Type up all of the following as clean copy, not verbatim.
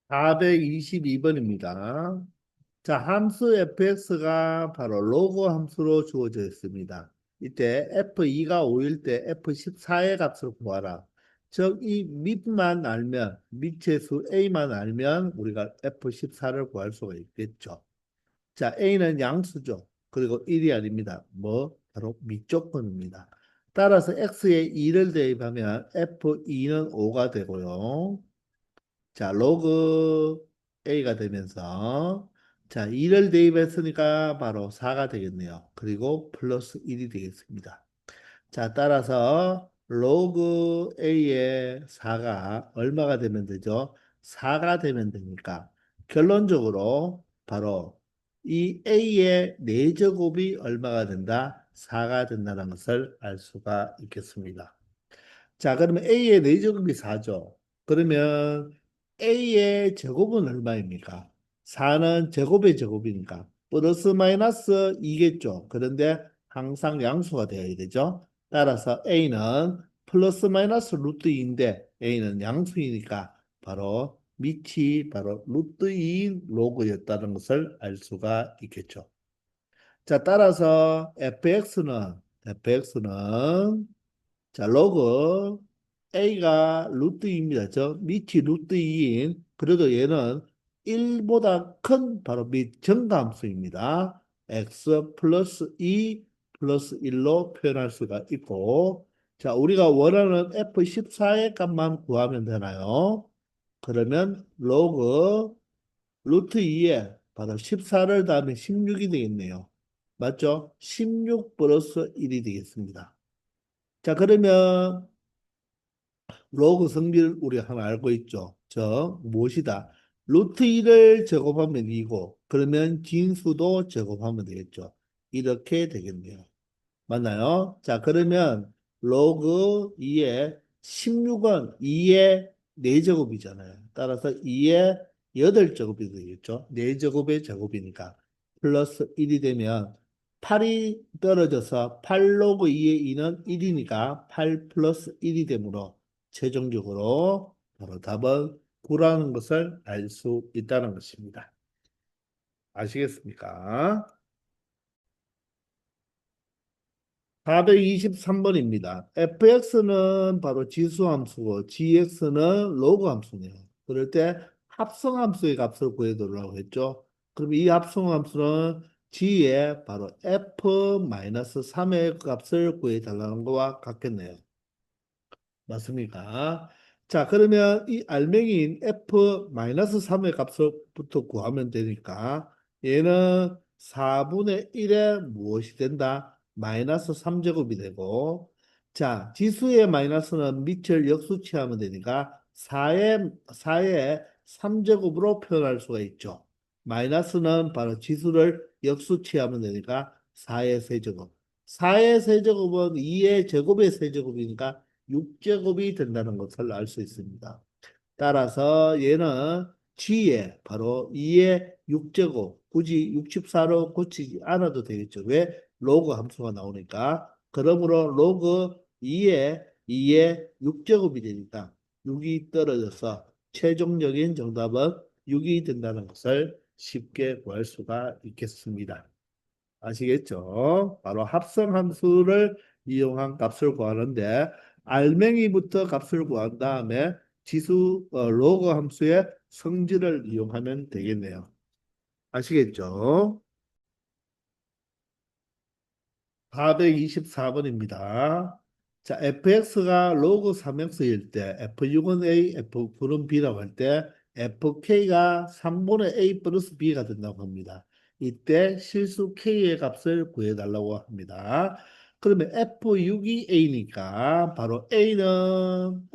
422번입니다. 자, 함수 fx가 바로 로그 함수로 주어져 있습니다. 이때 f2가 5일 때 f14의 값을 구하라. 즉, 이 밑만 알면, 밑의 수 a만 알면 우리가 f14를 구할 수가 있겠죠. 자, a는 양수죠. 그리고 1이 아닙니다. 뭐? 바로 밑조건입니다. 따라서 x에 2를 대입하면 f2는 5가 되고요. 자, 로그 A가 되면서 자, 2를 대입했으니까 바로 4가 되겠네요. 그리고 플러스 1이 되겠습니다. 자, 따라서 로그 A의 4가 얼마가 되면 되죠? 4가 되면 되니까 결론적으로 바로 이 A의 4제곱이 얼마가 된다? 4가 된다는 것을 알 수가 있겠습니다. 자, 그러면 A의 4제곱이 4죠. 그러면 A의 제곱은 얼마입니까? 4는 제곱의 제곱이니까 플러스 마이너스 2겠죠. 그런데 항상 양수가 되어야 되죠. 따라서 A는 플러스 마이너스 루트 2인데 A는 양수이니까 바로 밑이 바로 루트 2인 로그였다는 것을 알 수가 있겠죠. 자, 따라서 fx는 자, 로그 A가 루트 2입니다. 저 밑이 루트 2인 그래도 얘는 1보다 큰 바로 밑 정함수입니다. x 플러스 2 플러스 1로 표현할 수가 있고 자, 우리가 원하는 F14의 값만 구하면 되나요? 그러면 로그 루트 2에 바로 14를 더하면 16이 되겠네요. 맞죠? 16 플러스 1이 되겠습니다. 자, 그러면 로그 성질 우리 하나 알고 있죠. 저 무엇이다? 루트 2를 제곱하면 2고 그러면 진수도 제곱하면 되겠죠. 이렇게 되겠네요. 맞나요? 자, 그러면 로그 2의 16은 2의 4제곱이잖아요. 따라서 2의 8제곱이 되겠죠. 4제곱의 제곱이니까 플러스 1이 되면 8이 떨어져서 8 로그 2의 2는 1이니까 8 플러스 1이 되므로 최종적으로 바로 답은 9라는 것을 알 수 있다는 것입니다. 아시겠습니까? 423번입니다. fx는 바로 지수함수고 gx는 로그 함수네요. 그럴 때 합성함수의 값을 구해달라고 했죠. 그럼 이 합성함수는 g의 바로 f-3의 값을 구해달라는 거와 같겠네요. 맞습니까? 자, 그러면 이 알맹이인 f-3의 값을부터 구하면 되니까 얘는 4분의 1에 무엇이 된다? 마이너스 3제곱이 되고 자, 지수의 마이너스는 밑을 역수치하면 되니까 4의 3제곱으로 표현할 수가 있죠. 마이너스는 바로 지수를 역수치하면 되니까 4의 세제곱. 4의 세제곱은 2의 제곱의 세제곱이니까 6제곱이 된다는 것을 알 수 있습니다. 따라서 얘는 g에 바로 2의 6제곱 굳이 64로 고치지 않아도 되겠죠. 왜? 로그 함수가 나오니까. 그러므로 로그 2의 6제곱이 되니까 6이 떨어져서 최종적인 정답은 6이 된다는 것을 쉽게 구할 수가 있겠습니다. 아시겠죠? 바로 합성함수를 이용한 값을 구하는데 알맹이부터 값을 구한 다음에 지수 로그 함수의 성질을 이용하면 되겠네요. 아시겠죠? 424번입니다. 자, fx가 로그 3x일 때 f6은 a, f9은 b라고 할 때 fk가 3분의 a 플러스 b가 된다고 합니다. 이때 실수 k의 값을 구해달라고 합니다. 그러면 f6이 a니까 바로 a는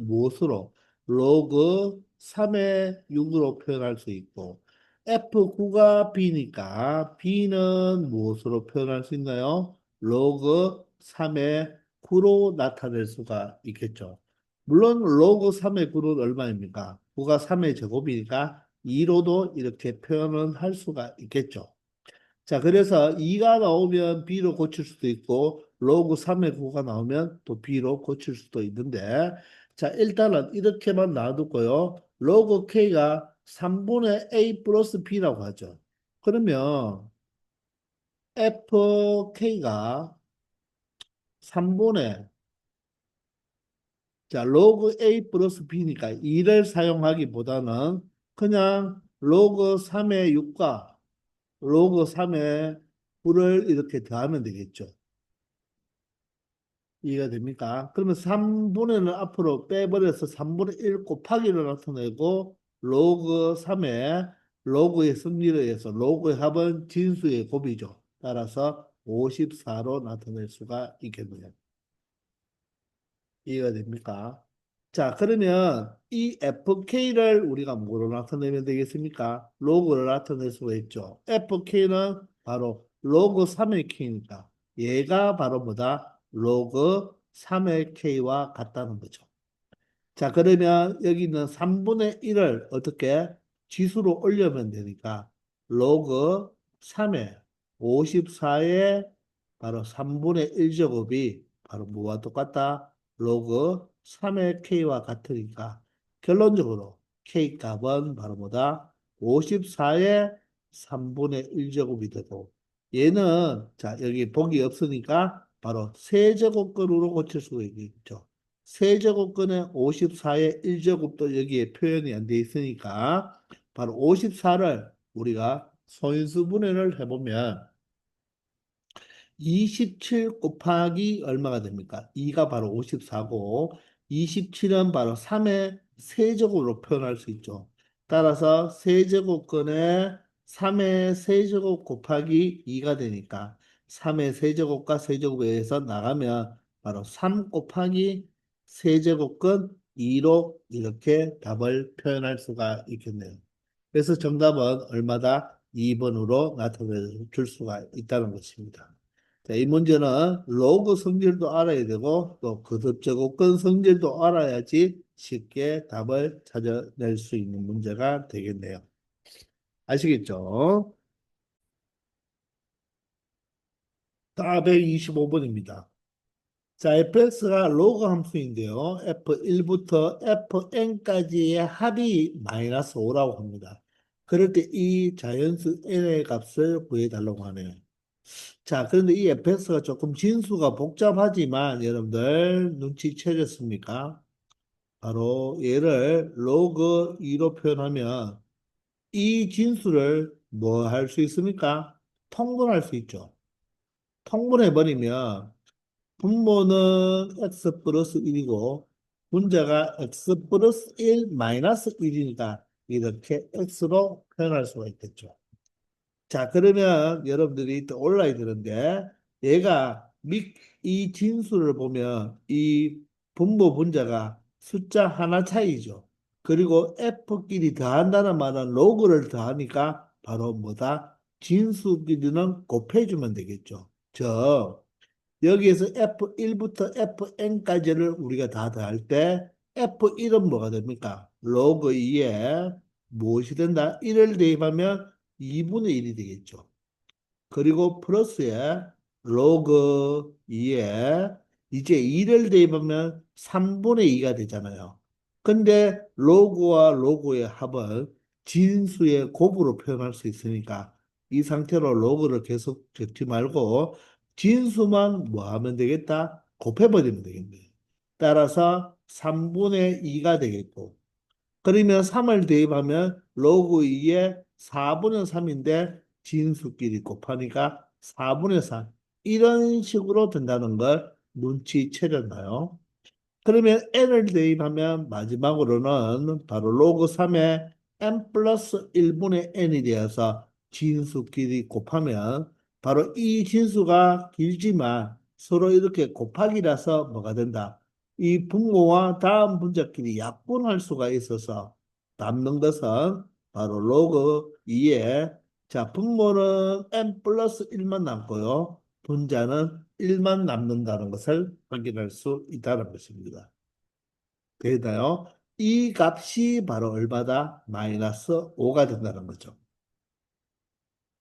무엇으로? 로그 3의 6으로 표현할 수 있고 F9가 B니까 B는 무엇으로 표현할 수 있나요? 로그 3의 9로 나타낼 수가 있겠죠. 물론 로그 3의 9는 얼마입니까? 9가 3의 제곱이니까 2로도 이렇게 표현을 할 수가 있겠죠. 자, 그래서 2가 나오면 B로 고칠 수도 있고 로그 3의 9가 나오면 또 B로 고칠 수도 있는데 자, 일단은 이렇게만 놔두고요. 로그 K가 3분의 A 플러스 B라고 하죠. 그러면 FK가 3분의 자, 로그 A 플러스 B니까 2를 사용하기보다는 그냥 로그 3의 6과 로그 3의 9를 이렇게 더하면 되겠죠. 이해가 됩니까? 그러면 3분의는 앞으로 빼버려서 3분의 1 곱하기를 나타내고 로그 3의 로그의 승리를 해서 로그의 합은 진수의 곱이죠. 따라서 54로 나타낼 수가 있겠네요. 이해가 됩니까? 자, 그러면 이 FK를 우리가 뭐로 나타내면 되겠습니까? 로그를 나타낼 수가 있죠. FK는 바로 로그 3의 K니까 얘가 바로 뭐다? 로그 3의 K와 같다는 거죠. 자, 그러면 여기 있는 3분의 1을 어떻게 지수로 올려면 되니까 로그 3의 54의 바로 3분의 1제곱이 바로 뭐와 똑같다? 로그 3의 K와 같으니까 결론적으로 K 값은 바로 뭐다? 54의 3분의 1제곱이 되고 얘는 자 여기 복이 없으니까 바로 세제곱근으로 고칠 수가 있겠죠. 세제곱근의 54의 1제곱도 여기에 표현이 안 돼 있으니까 바로 54를 우리가 소인수 분해를 해보면 27 곱하기 얼마가 됩니까? 2가 바로 54고 27은 바로 3의 세제곱으로 표현할 수 있죠. 따라서 세제곱근의 3의 세제곱 곱하기 2가 되니까 3의 세제곱과 세제곱에 의해서 나가면 바로 3 곱하기 세제곱근 2로 이렇게 답을 표현할 수가 있겠네요. 그래서 정답은 얼마다? 2번으로 나타내 줄 수가 있다는 것입니다. 자, 이 문제는 로그 성질도 알아야 되고 또 거듭제곱근 성질도 알아야지 쉽게 답을 찾아낼 수 있는 문제가 되겠네요. 아시겠죠? 다 125번입니다. 자, fx가 로그 함수인데요. f1부터 fn까지의 합이 마이너스 5라고 합니다. 그럴 때 이 자연수 n의 값을 구해달라고 하네요. 자, 그런데 이 fx가 조금 진수가 복잡하지만 여러분들 눈치채셨습니까? 바로 얘를 로그 2로 표현하면 이 진수를 뭐 할 수 있습니까? 통분할 수 있죠. 통분해버리면 분모는 x 플러스 1이고 분자가 x 플러스 1 마이너스 1이니까 이렇게 x로 표현할 수가 있겠죠. 자, 그러면 여러분들이 또 온라인 들은데 얘가 이 진수를 보면 이 분모 분자가 숫자 하나 차이죠. 그리고 F끼리 더한다는 말은 로그를 더하니까 바로 뭐다? 진수끼리는 곱해주면 되겠죠. 즉 여기에서 F1부터 Fn까지를 우리가 다 더할 때 F1은 뭐가 됩니까? 로그 2에 무엇이 된다? 1을 대입하면 2분의 1이 되겠죠. 그리고 플러스에 로그 2에 이제 2를 대입하면 3분의 2가 되잖아요. 근데 로그와 로그의 합을 진수의 곱으로 표현할 수 있으니까 이 상태로 로그를 계속 적지 말고 진수만 뭐 하면 되겠다? 곱해버리면 되겠네요. 따라서 3분의 2가 되겠고 그러면 3을 대입하면 로그 2에 4분의 3인데 진수끼리 곱하니까 4분의 3 이런 식으로 된다는 걸 눈치채렸나요? 그러면 n을 대입하면 마지막으로는 바로 로그 3의 n 플러스 1분의 n이 되어서 진수끼리 곱하면 바로 이 진수가 길지만 서로 이렇게 곱하기라서 뭐가 된다. 이 분모와 다음 분자끼리 약분할 수가 있어서 남는 것은 바로 로그 2에 자 분모는 n 플러스 1만 남고요. 분자는 1만 남는다는 것을 확인할 수 있다는 것입니다. 되나요? 이 값이 바로 얼마다? 마이너스 5가 된다는 거죠.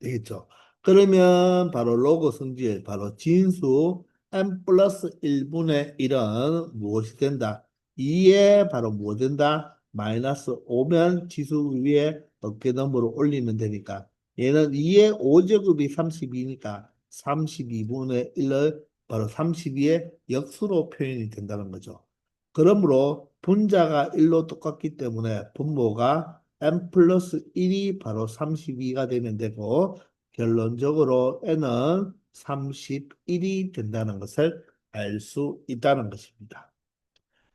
되겠죠? 그러면 바로 로그 성질, 바로 진수 n 플러스 1분의 1은 무엇이 된다? 2에 바로 뭐 된다? 마이너스 5면 지수 위에 어깨너머로 올리면 되니까 얘는 2의 5제곱이 32니까 32분의 1을 바로 32의 역수로 표현이 된다는 거죠. 그러므로 분자가 1로 똑같기 때문에 분모가 n 플러스 1이 바로 32가 되면 되고 결론적으로 n은 31이 된다는 것을 알 수 있다는 것입니다.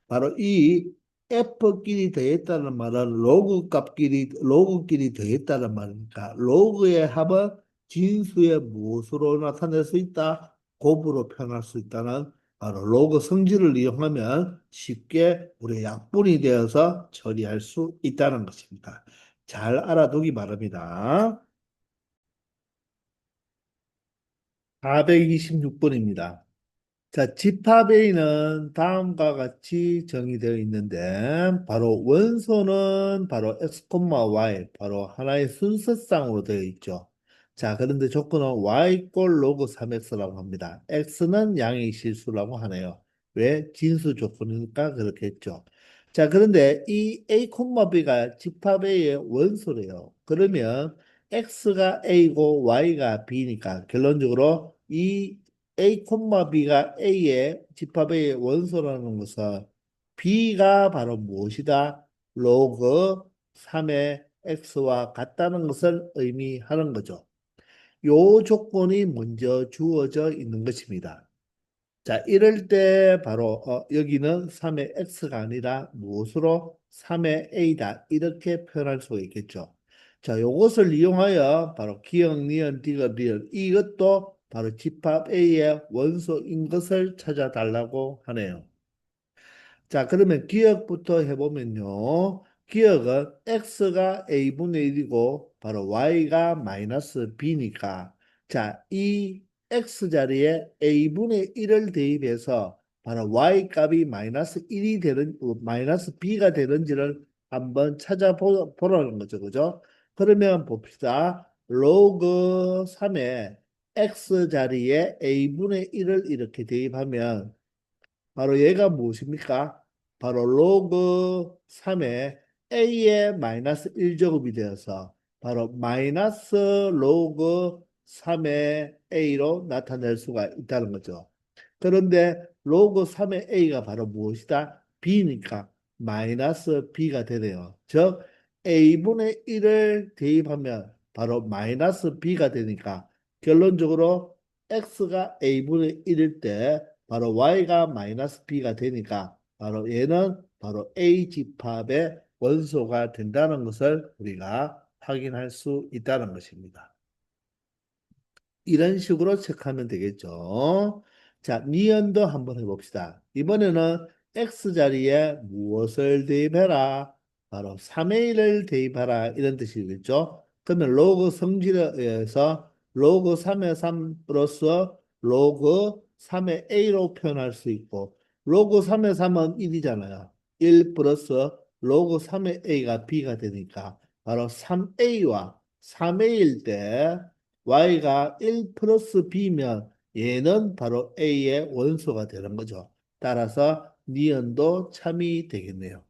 바로 이 F끼리 더했다는 말은 로그끼리 더했다는 말이니까 로그의 합은 진수의 무엇으로 나타낼 수 있다? 곱으로 표현할 수 있다는 바로 로그 성질을 이용하면 쉽게 우리 약분이 되어서 처리할 수 있다는 것입니다. 잘 알아두기 바랍니다. 426번입니다. 자, 집합 A는 다음과 같이 정의되어 있는데, 바로 원소는 바로 x, y, 바로 하나의 순서쌍으로 되어 있죠. 자, 그런데 조건은 y 꼴 로그 3x라고 합니다. x는 양의 실수라고 하네요. 왜? 진수 조건이니까 그렇겠죠. 자, 그런데 이 a, b가 집합 A의 원소래요. 그러면 x가 a고 y가 b니까 결론적으로 이 A, B가 A의 집합 A의 원소라는 것은 B가 바로 무엇이다? 로그 3의 X와 같다는 것을 의미하는 거죠. 요 조건이 먼저 주어져 있는 것입니다. 자, 이럴 때 바로 여기는 3의 x가 아니라 무엇으로 3의 a다 이렇게 표현할 수가 있겠죠. 자, 요것을 이용하여 바로 기억, 니은, 디귿, 리을 이것도 바로 집합 a의 원소인 것을 찾아달라고 하네요. 자, 그러면 기억부터 해보면요. 기억은 x가 a분의 1이고 바로 y가 마이너스 b니까 자, 이 x 자리에 a분의 1을 대입해서 바로 y 값이 마이너스 1이 되는 마이너스 b가 되는지를 한번 찾아보라는 거죠. 그죠? 그러면 봅시다. 로그 3의 x 자리에 a분의 1을 이렇게 대입하면 바로 얘가 무엇입니까? 바로 로그 3의 a의 마이너스 1제곱이 되어서 바로 마이너스 로그 3의 a로 나타낼 수가 있다는 거죠. 그런데 로그 3의 a가 바로 무엇이다? b니까 마이너스 b가 되네요. 즉 a분의 1을 대입하면 바로 마이너스 b가 되니까 결론적으로 x가 a분의 1일 때 바로 y가 마이너스 b가 되니까 바로 얘는 바로 A 집합의 원소가 된다는 것을 우리가 확인할 수 있다는 것입니다. 이런 식으로 체크하면 되겠죠. 자, 니은도 한번 해봅시다. 이번에는 X자리에 무엇을 대입해라? 바로 3의 1을 대입하라. 이런 뜻이겠죠. 그러면 로그 성질에 의해서 로그 3의 3 플러스 로그 3의 A로 표현할 수 있고 로그 3의 3은 1이잖아요. 1 플러스 로그 3의 A가 B가 되니까 바로 3A와 3의 1 때 y가 1 플러스 b면 얘는 바로 a의 원소가 되는 거죠. 따라서 니은도 참이 되겠네요.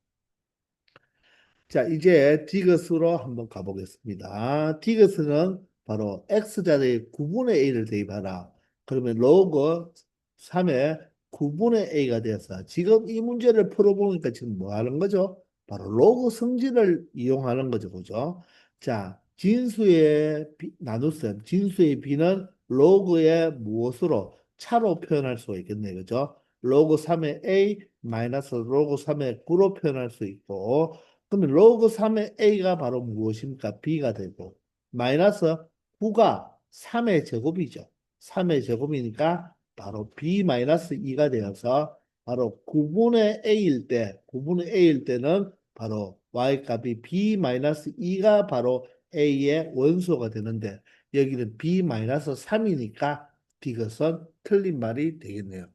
자, 이제 디귿으로 한번 가보겠습니다. 디귿은 바로 x자리에 9분의 a를 대입하라. 그러면 로그 3의 9분의 a가 되어서 지금 이 문제를 풀어보니까 지금 뭐 하는 거죠? 바로 로그 성질을 이용하는 거죠. 그죠? 자, 진수의 나눗셈, 진수의 b는 로그의 무엇으로? 차로 표현할 수가 있겠네요. 그죠? 로그 3의 a 마이너스 로그 3의 9로 표현할 수 있고 그러면 로그 3의 a가 바로 무엇입니까? b가 되고 마이너스 9가 3의 제곱이죠. 3의 제곱이니까 바로 b 마이너스 2가 되어서 바로 9분의 a일 때 9분의 a일 때는 바로 y 값이 b 마이너스 2가 바로 a의 원소가 되는데 여기는 b 마이너스 3이니까 이것은 틀린 말이 되겠네요.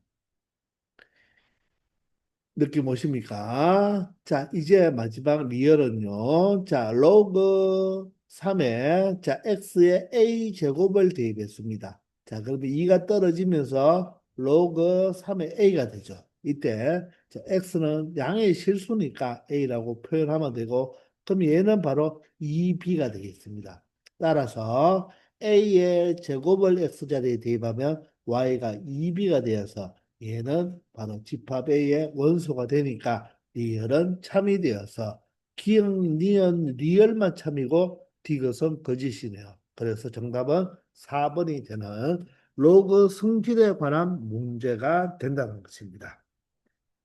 느낌 오십니까? 자, 이제 마지막 리얼은요. 자, 로그 3에 자, x의 a 제곱을 대입했습니다. 자, 그러면 2가 떨어지면서 로그 3의 a가 되죠. 이때 자, x는 양의 실수니까 a라고 표현하면 되고 그럼 얘는 바로 2b가 되겠습니다. 따라서 a의 제곱을 x자리에 대입하면 y가 2b가 되어서 얘는 바로 집합 a의 원소가 되니까 리얼은 참이 되어서 기억, 니은, 리얼만 참이고 디귿은 거짓이네요. 그래서 정답은 4번이 되는 로그 성질에 관한 문제가 된다는 것입니다.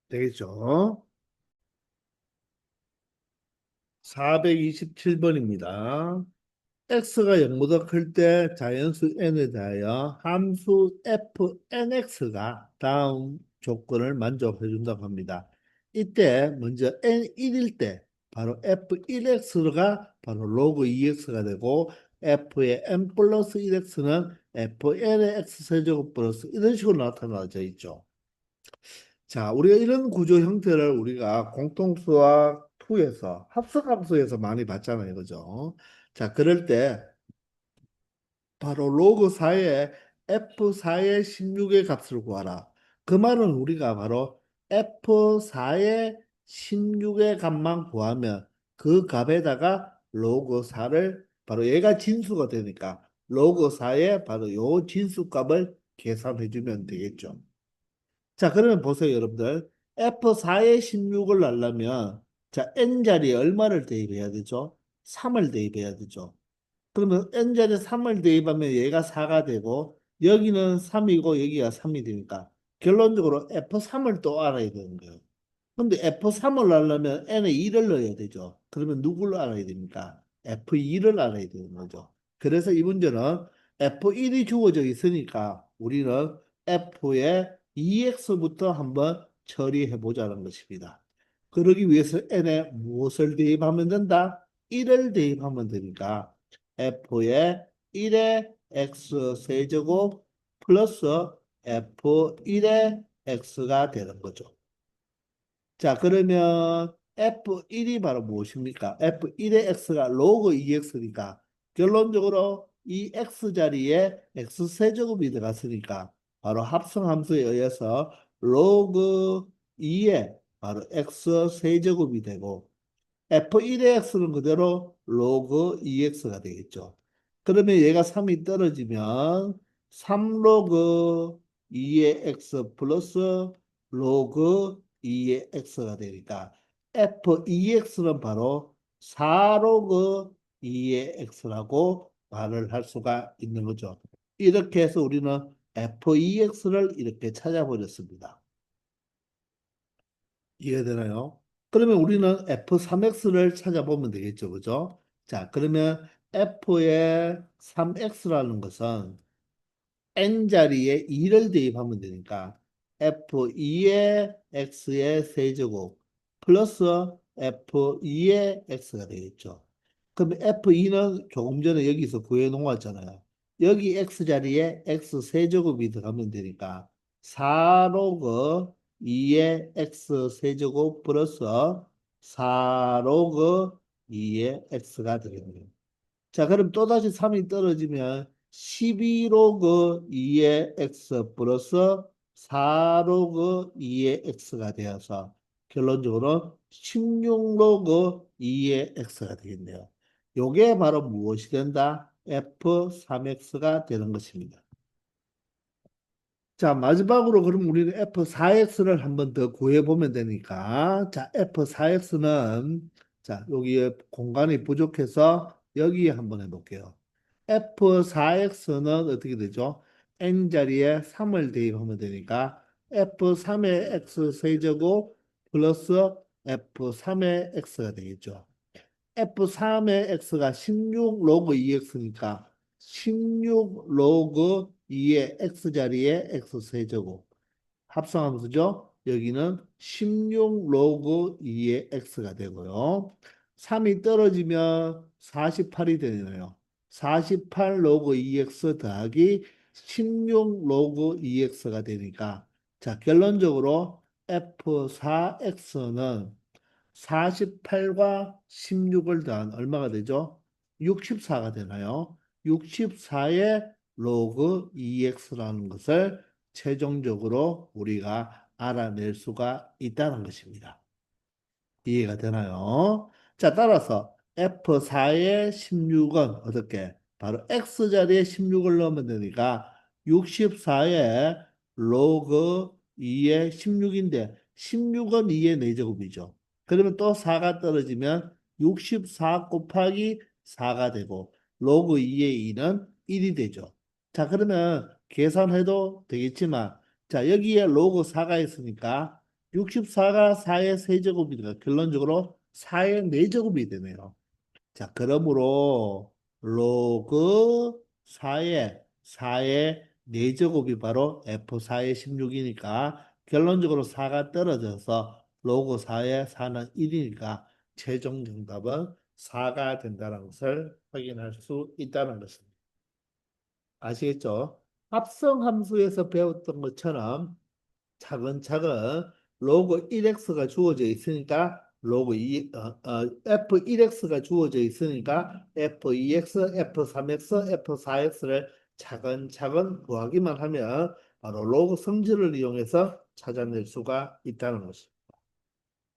되겠죠? 427번입니다. x가 0보다 클 때 자연수 n에 대하여 함수 fnx가 다음 조건을 만족해 준다고 합니다. 이때 먼저 n1일 때 바로 f1x가 바로 로그 2x가 되고 f의 n 플러스 1x는 fn의 x세제곱 플러스 이런 식으로 나타나져 있죠. 자, 우리가 이런 구조 형태를 우리가 공통수학 2에서 합성함수에서 많이 봤잖아요. 그죠? 자, 그럴 때 바로 로그 4의 F4의 16의 값을 구하라. 그 말은 우리가 바로 F4의 16의 값만 구하면 그 값에다가 로그 4를 바로 얘가 진수가 되니까 로그 4의 바로 요 진수값을 계산해 주면 되겠죠. 자, 그러면 보세요, 여러분들. F4의 16을 넣으려면 자, N자리에 얼마를 대입해야 되죠? 3을 대입해야 되죠. 그러면 n자리에 3을 대입하면 얘가 4가 되고 여기는 3이고 여기가 3이 되니까 결론적으로 F3을 또 알아야 되는 거예요. 근데 F3을 알려면 n에 2를 넣어야 되죠. 그러면 누구를 알아야 됩니까? F2를 알아야 되는 거죠. 그래서 이 문제는 F1이 주어져 있으니까 우리는 F의 2x부터 한번 처리해 보자는 것입니다. 그러기 위해서 n에 무엇을 대입하면 된다? 1을 대입하면 되니까 F의 1의 x 세제곱 플러스 F1의 x가 되는 거죠. 자, 그러면 F1이 바로 무엇입니까? F1의 x가 로그 2x니까 결론적으로 이 x 자리에 x세제곱이 들어갔으니까 바로 합성함수에 의해서 로그 2의 바로 x세제곱이 되고 F1의 x는 그대로 로그 2x가 되겠죠. 그러면 얘가 3이 떨어지면 3로그 2의 x 플러스 로그 2의 x가 되니까 F2x는 바로 4로그 2의 x라고 말을 할 수가 있는 거죠. 이렇게 해서 우리는 F2x를 이렇게 찾아버렸습니다. 이해되나요? 그러면 우리는 F3X를 찾아보면 되겠죠. 그죠? 자, 그러면 F의 3X라는 것은 n자리에 2를 대입하면 되니까 F2의 X의 세제곱 플러스 F2의 X가 되겠죠. 그럼 F2는 조금 전에 여기서 구해 놓았잖아요. 여기 X자리에 X 세제곱이 들어가면 되니까 4로그 2의 X 세제곱 플러스 4로그 2의 X가 되겠네요. 자, 그럼 또다시 3이 떨어지면 12로그 2의 x 플러스 4로그 2의 x가 되어서 결론적으로 16로그 2의 x가 되겠네요. 요게 바로 무엇이 된다? F3x가 되는 것입니다. 자, 마지막으로 그럼 우리는 F4X를 한번 더 구해보면 되니까. 자, F4X는, 자, 여기에 공간이 부족해서 여기에 한번 해볼게요. F4X는 어떻게 되죠? N자리에 3을 대입하면 되니까 F3의 X 세제곱 플러스 F3의 X가 되겠죠. F3의 X가 16 로그 2X니까 16 로그 2의 X자리에 X 세제곱 합성함수죠. 여기는 16 로그 2의 X가 되고요. 3이 떨어지면 48이 되네요. 48 로그 2X 더하기 16 로그 2X가 되니까 자, 결론적으로 F4X는 48과 16을 더한 얼마가 되죠? 64가 되나요? 64의 로그 2x라는 것을 최종적으로 우리가 알아낼 수가 있다는 것입니다. 이해가 되나요? 자, 따라서 F4의 16은 어떻게? 바로 X자리에 16을 넣으면 되니까 64의 로그 2의 16인데 16은 2의 4제곱이죠. 그러면 또 4가 떨어지면 64 곱하기 4가 되고 로그 2의 2는 1이 되죠. 자, 그러면 계산해도 되겠지만 자, 여기에 로그 4가 있으니까 64가 4의 세제곱이니까 결론적으로 4의 4제곱이 되네요. 자, 그러므로 로그 4의 4제곱이 바로 F4의 16이니까 결론적으로 4가 떨어져서 로그 4의 4는 1이니까 최종 정답은 4가 된다는 것을 확인할 수 있다는 것입니다. 아시겠죠? 합성함수에서 배웠던 것처럼 차근차근 로그 1x가 주어져 있으니까 로그 2, f1x가 주어져 있으니까 f2x, f3x, f4x를 차근차근 구하기만 하면 바로 로그 성질을 이용해서 찾아낼 수가 있다는 것입니다.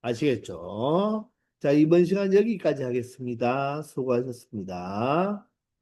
아시겠죠? 자, 이번 시간 여기까지 하겠습니다. 수고하셨습니다.